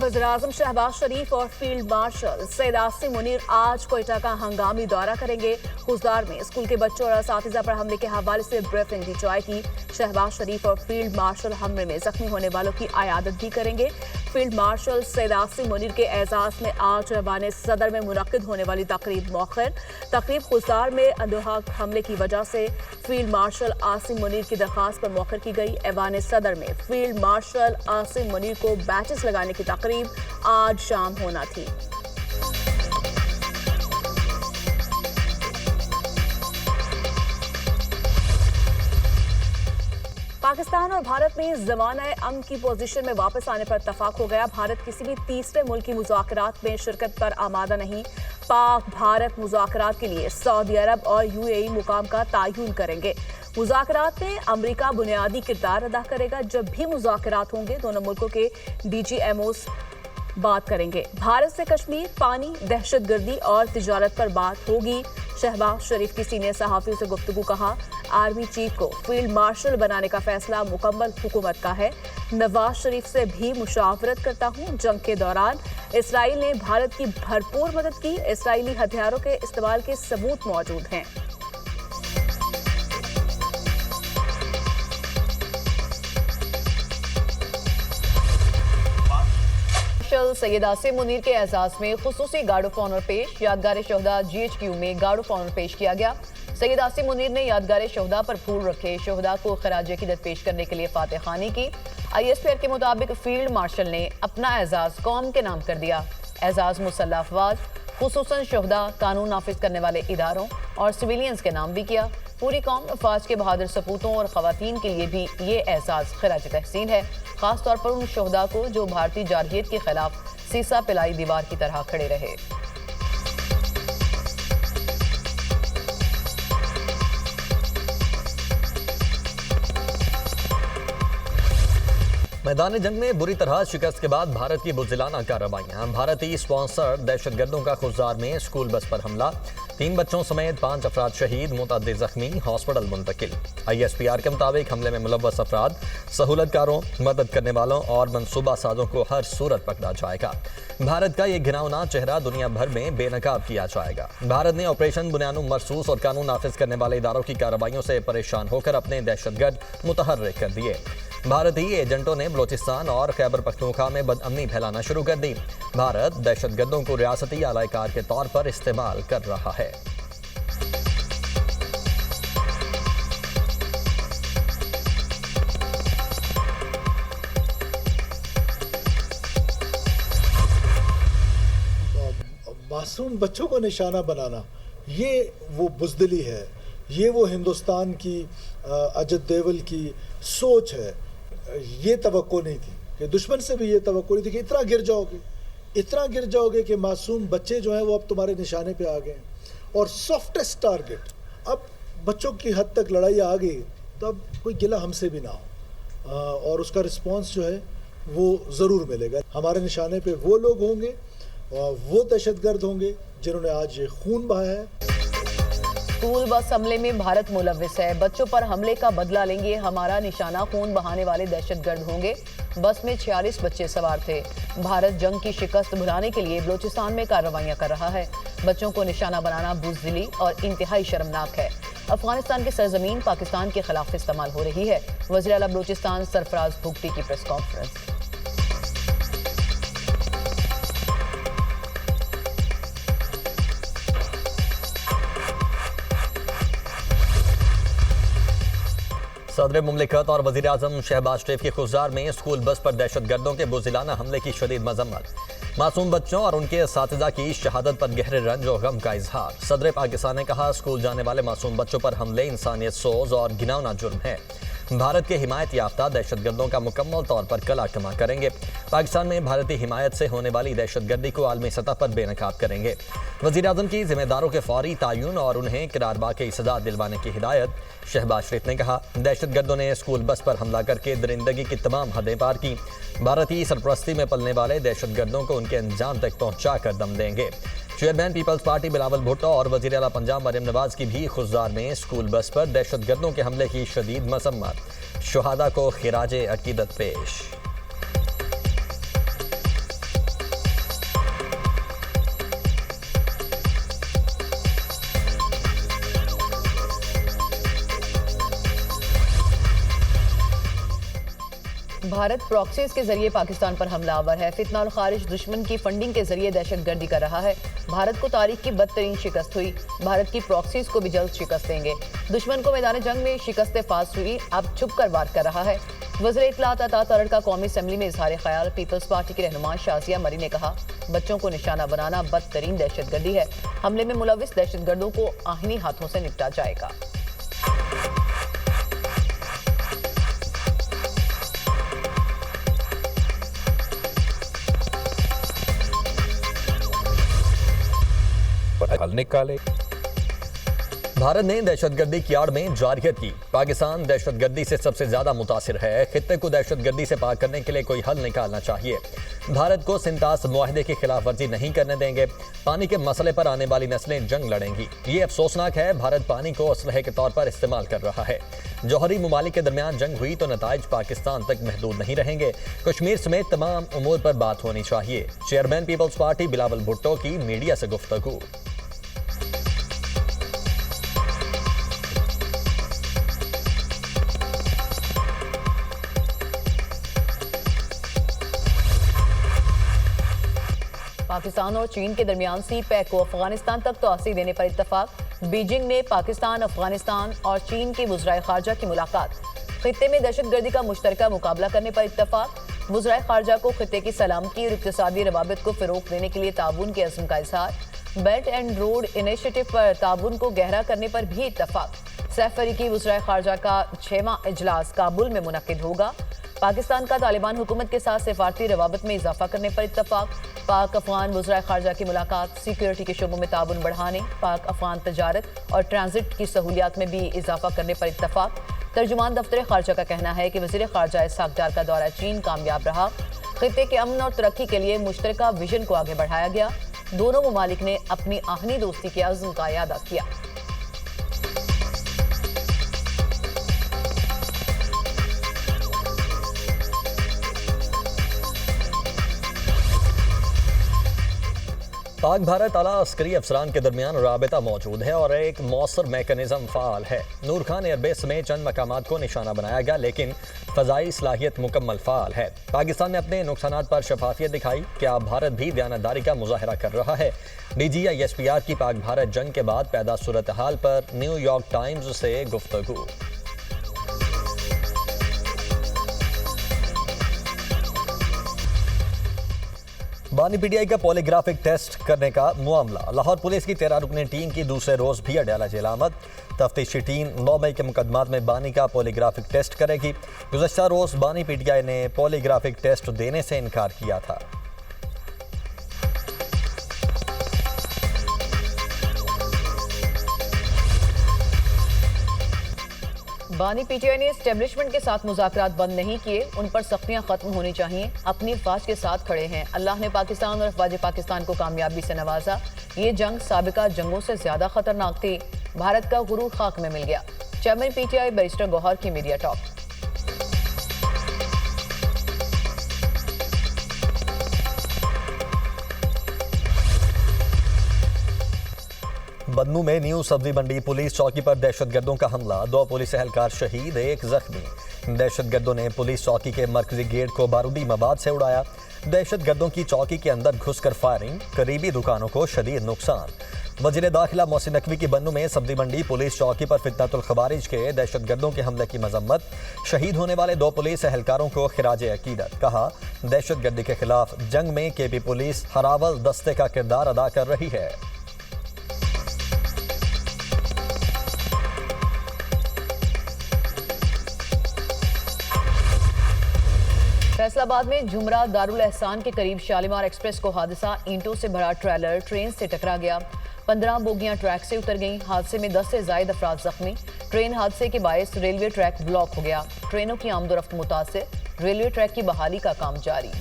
वज़ीर-ए-आज़म शहबाज शरीफ और field marshal Syed Asim Munir आज कोयटा का हंगामी दौरा करेंगे। खुजदार में स्कूल के बच्चों और असातिज़ा पर हमले के हवाले से ब्रीफिंग दी जाएगी। शहबाज शरीफ और फील्ड मार्शल हमले में जख्मी होने वालों की आयादत भी करेंगे। फील्ड मार्शल सैयद आसिम मुनीर के एजाज में आज ऐवान सदर में मुनक्किद होने वाली तकरीब मौखर। तकरीब खुजदार में अंदोहा हमले की वजह से फील्ड मार्शल आसिम मुनीर की दरख्वास्त पर मौखर की गई। ऐवान सदर में फील्ड मार्शल आसिम मुनीर को बैचेस लगाने की तकरीब आज शाम होना थी। पाकिस्तान और भारत में ज़माना अमन की पोजीशन में वापस आने पर इत्तफाक हो गया। भारत किसी भी तीसरे मुल्क की मुज़ाकरात में शिरकत पर आमादा नहीं। पाक भारत मुज़ाकरात के लिए सऊदी अरब और यूएई मुकाम का तयन करेंगे। मुज़ाकरात में अमरीका बुनियादी किरदार अदा करेगा। जब भी मुज़ाकरात होंगे दोनों मुल्कों के DGMOs बात करेंगे। भारत से कश्मीर, पानी, दहशतगर्दी और तिजारत पर बात होगी। शहबाज शरीफ की सीनियर सहाफ़ियों से गुफ्तगू। कहा, आर्मी चीफ को फील्ड मार्शल बनाने का फैसला मुकम्मल हुकूमत का है। नवाज शरीफ से भी मुशावरत करता हूँ। जंग के दौरान इसराइल ने भारत की भरपूर मदद की। इसराइली हथियारों के इस्तेमाल के सबूत मौजूद हैं। सैयद आसिम मुनीर के एजाज में खुसूसी गार्ड ऑफ ऑनर पेश। यादगार शोहदा GHQ में गार्ड ऑफ ऑनर पेश किया गया। सैयद आसिम मुनीर ने यादगार शोहदा पर फूल रखे। शोहदा को खराज अकीदत पेश करने के लिए फातह खानी की। ISPR के मुताबिक फील्ड मार्शल ने अपना एजाज कौम के नाम कर दिया। एजाज मुसल्लह अफवाज, खुसूसन शोहदा, कानून नाफिज करने वाले इदारों और सिविलियंस के नाम भी किया। पूरी कौम अफवाज के बहादुर सपूतों और खवातीन के लिए भी ये एजाज खराज तहसीन है, खास तौर पर उन शोहदा को जो भारतीय जारहियत के खिलाफ सीसा पिलाई दीवार की तरह खड़े रहे। मैदान जंग में बुरी तरह शिकस्त के बाद भारत की बुज़दिलाना कार्रवाइयां। भारतीय स्पॉन्सर दहशतगर्दों का खुजदार में स्कूल बस पर हमला। 3 बच्चों समेत 5 अफराद शहीद, मुतअद्दिद जख्मी, हॉस्पिटल मुंतकिल। ISPR के मुताबिक हमले में मुलव्वस अफराद, सहूलतकारों, मदद करने वालों और मनसूबा साजों को हर सूरत पकड़ा जाएगा। भारत का ये घिनौना चेहरा दुनिया भर में बेनकाब किया जाएगा। भारत ने ऑपरेशन बुनियानुम मरसूस और कानून नाफिज करने वाले इदारों की कार्रवाइयों से परेशान होकर अपने दहशतगर्द मुतहर्रिक कर दिए। भारतीय एजेंटों ने बलोचिस्तान और खैबर पख्तूनख्वा में बदअमनी फैलाना शुरू कर दी। भारत दहशतगर्दों को रियासती आलाकार के तौर पर इस्तेमाल कर रहा है। मासूम बच्चों को निशाना बनाना, ये वो बुज़दिली है, ये वो हिंदुस्तान की अजय देवल की सोच है। ये तवक्को नहीं थी कि दुश्मन से भी ये तवक्को नहीं थी कि इतना गिर जाओगे कि मासूम बच्चे जो हैं वो अब तुम्हारे निशाने पे आ गए और सॉफ्टेस्ट टारगेट। अब बच्चों की हद तक लड़ाई आ गई तो अब कोई गिला हमसे भी ना हो और उसका रिस्पांस जो है वो ज़रूर मिलेगा। हमारे निशाने पे वो लोग होंगे, वो दहशतगर्द होंगे जिन्होंने आज ये खून बहाया है। स्कूल बस हमले में भारत मुलव्विस है। बच्चों पर हमले का बदला लेंगे। हमारा निशाना खून बहाने वाले दहशतगर्द होंगे। बस में 46 बच्चे सवार थे। भारत जंग की शिकस्त भुलाने के लिए बलोचिस्तान में कार्रवाइयां कर रहा है। बच्चों को निशाना बनाना बुज़दिली और इंतहाई शर्मनाक है। अफगानिस्तान की सरजमीन पाकिस्तान के खिलाफ इस्तेमाल हो रही है। वज़ीर आला बलोचिस्तान सरफराज भुगटी की प्रेस कॉन्फ्रेंस। सदर मुमलिकत और वज़ीर आज़म शहबाज शरीफ के खुजदार में स्कूल बस पर दहशतगर्दों के बुज़दिलाना हमले की शदीद मजम्मत। मासूम बच्चों और उनके असातिज़ा की शहादत पर गहरे रंज और गम का इजहार। सदर पाकिस्तान ने कहा, स्कूल जाने वाले मासूम बच्चों पर हमले इंसानियत सोज और घिनौना जुर्म है। भारत के हिमायत याफ्ता दहशतगर्दों का मुकम्मल तौर पर कला कमा करेंगे। पाकिस्तान में भारतीय हिमायत से होने वाली दहशतगर्दी को आलमी सतह पर बेनकाब करेंगे। वज़ीर आज़म की जिम्मेदारों के फौरी तयन और उन्हें करारबाग की सजा दिलवाने की हिदायत। शहबाज शरीफ ने कहा, दहशतगर्दों ने स्कूल बस पर हमला करके दरिंदगी की तमाम हदें पार की। भारतीय सरपरस्ती में पलने वाले दहशतगर्दों को उनके अंजाम तक पहुँचा कर दम देंगे। Chairman peoples party Bilawal Bhutto और वज़ीर आला पंजाब मरियम नवाज की भी खुजदार में स्कूल बस पर दहशतगर्दों के हमले की शदीद मसम्मत। शुहादा को खिराजे अकीदत पेश। भारत प्रॉक्सीज के जरिए पाकिस्तान पर हमलावर है। फितना और खारिज दुश्मन की फंडिंग के जरिए दहशतगर्दी कर रहा है। भारत को तारीख की बदतरीन शिकस्त हुई। भारत की प्रॉक्सीज को भी जल्द शिकस्त देंगे। दुश्मन को मैदान जंग में शिकस्त फास्ट हुई, अब छुप कर वार कर रहा है। वज़ीर इत्तलात अता तरड़ का कौमी असम्बली में इजहार ख्याल। पीपल्स पार्टी की रहनुमा शाजिया मरी ने कहा, बच्चों को निशाना बनाना बदतरीन दहशतगर्दी है। हमले में मुलविस दहशतगर्दों को आहिनी हाथों से निपटा जाएगा। हल निकाले। भारत ने दहशतगर्दी की आड़ में जारियत की। पाकिस्तान दहशतगर्दी से सबसे ज्यादा मुतासिर है। खित्ते को दहशतगर्दी से पाक करने के लिए कोई हल निकालना चाहिए। भारत को सिंतास मुआहदे की खिलाफ वर्जी नहीं करने देंगे। पानी के मसले पर आने वाली नस्लें जंग लड़ेंगी। ये अफसोसनाक है, भारत पानी को असलहे के तौर पर इस्तेमाल कर रहा है। जौहरी ममालिक के दरमियान जंग हुई तो नताइज पाकिस्तान तक महदूद नहीं रहेंगे। कश्मीर समेत तमाम उमूर पर बात होनी चाहिए। Chairman peoples party Bilawal Bhutto की मीडिया से गुफ्तगू। पाकिस्तान और चीन के दरमियान सी पैक को अफगानिस्तान तक तोसी देने पर इत्तफाक। बीजिंग में पाकिस्तान, अफगानिस्तान और चीन के वज़राए खारजा की मुलाकात। खित्ते में दहशतगर्दी का मुश्तरका मुकाबला करने पर इत्तफाक। वज़राए खारजा को खित्ते की सलामती और इक़्तिसादी रवाबित को फ़रोग़ देने के लिए ताउन के अज़्म का इज़हार। बेल्ट एंड रोड इनिशिएटिव पर ताउन को गहरा करने पर भी इत्तफाक। सैफ अरीकी वज़राए खारजा का 6वां इजलास काबुल में मुनक़िद होगा। पाकिस्तान का तालिबान हुकूमत के साथ सिफारती रवाबित में इजाफा करने पर इत्तफाक। पाक अफगान वज़राए खारजा की मुलाकात। सिक्योरिटी के शोबों में ताउन बढ़ाने, पाक अफगान तजारत और ट्रांजिट की सहूलियात में भी इजाफा करने पर इत्तफाक। तर्जुमान दफ्तर खारजा का कहना है कि वज़ीर खारजा इस्हाक डार का दौरा चीन कामयाब रहा। खित्ते के अमन और तरक्की के लिए मुश्तरका विजन को आगे बढ़ाया गया। दोनों ममालिक ने अपनी आहनी दोस्ती के अज़्म का इयादा किया। पाक भारत आला अस्करी अफसरान के दरमियान राबिता मौजूद है और एक मौसर मैकेनिज्म फ़ाल है। नूर खान एयरबेस में चंद मकामात को निशाना बनाया गया, लेकिन फ़ज़ाई सलाहियत मुकम्मल फ़ाल है। पाकिस्तान ने अपने नुकसानात पर शफाफियत दिखाई। क्या भारत भी दयानतदारी का मुजाहरा कर रहा है? DGISPR की पाक भारत जंग के बाद पैदा सूरत हाल पर न्यूयॉर्क टाइम्स से गुफ्तगू। बानी PTI का पॉलीग्राफिक टेस्ट करने का मामला। लाहौर पुलिस की 13 रुकनी टीम की दूसरे रोज भी अडयाला जेल आमद। तफ्तीशी टीम 9 मई के मुकदमात में बानी का पॉलीग्राफिक टेस्ट करेगी। गुज़श्ता रोज बानी PTI ने पॉलीग्राफिक टेस्ट देने से इनकार किया था। बानी PTI ने एस्टेब्लिशमेंट के साथ मुज़ाकरात बंद नहीं किए, उन पर सख्तियां खत्म होनी चाहिए। अपनी अफवाज के साथ खड़े हैं। अल्लाह ने पाकिस्तान और अफवाज पाकिस्तान को कामयाबी से नवाजा। ये जंग साबिका जंगों से ज्यादा खतरनाक थी। भारत का गुरूर खाक में मिल गया। चेयरमैन PTI बैरिस्टर गौहर की मीडिया टॉक। बदनू में न्यू सब्जी मंडी पुलिस चौकी पर दहशतगर्दों का हमला। 2 पुलिस एहलकार शहीद, 1 जख्मी। दहशतगर्दों ने पुलिस चौकी के मरकजी गेट को बारूदी मवाद से उड़ाया। दहशतगर्दों की चौकी के अंदर घुसकर फायरिंग, करीबी दुकानों को शदीद नुकसान। वज़ीर दाखिला मोहसिन नकवी की बन्नू में सब्जी मंडी पुलिस चौकी पर फितनतुल खवारिज के दहशतगर्दों के हमले की मजम्मत। शहीद होने वाले 2 पुलिस एहलकारों को खिराज अकीदत। कहा, दहशतगर्दी के खिलाफ जंग में KP पुलिस हरावल दस्ते का किरदार अदा कर रही है। फैसलाबाद में झुमरा दारुल एहसान के करीब शालीमार एक्सप्रेस को हादसा। ईंटों से भरा ट्रेलर ट्रेन से टकरा गया। 15 बोगियां ट्रैक से उतर गईं। हादसे में 10 से ज्यादा अफराद जख्मी। ट्रेन हादसे के बायस रेलवे ट्रैक ब्लॉक हो गया। ट्रेनों की आमदोरफ्त मुतासिर। रेलवे ट्रैक की बहाली का काम जारी।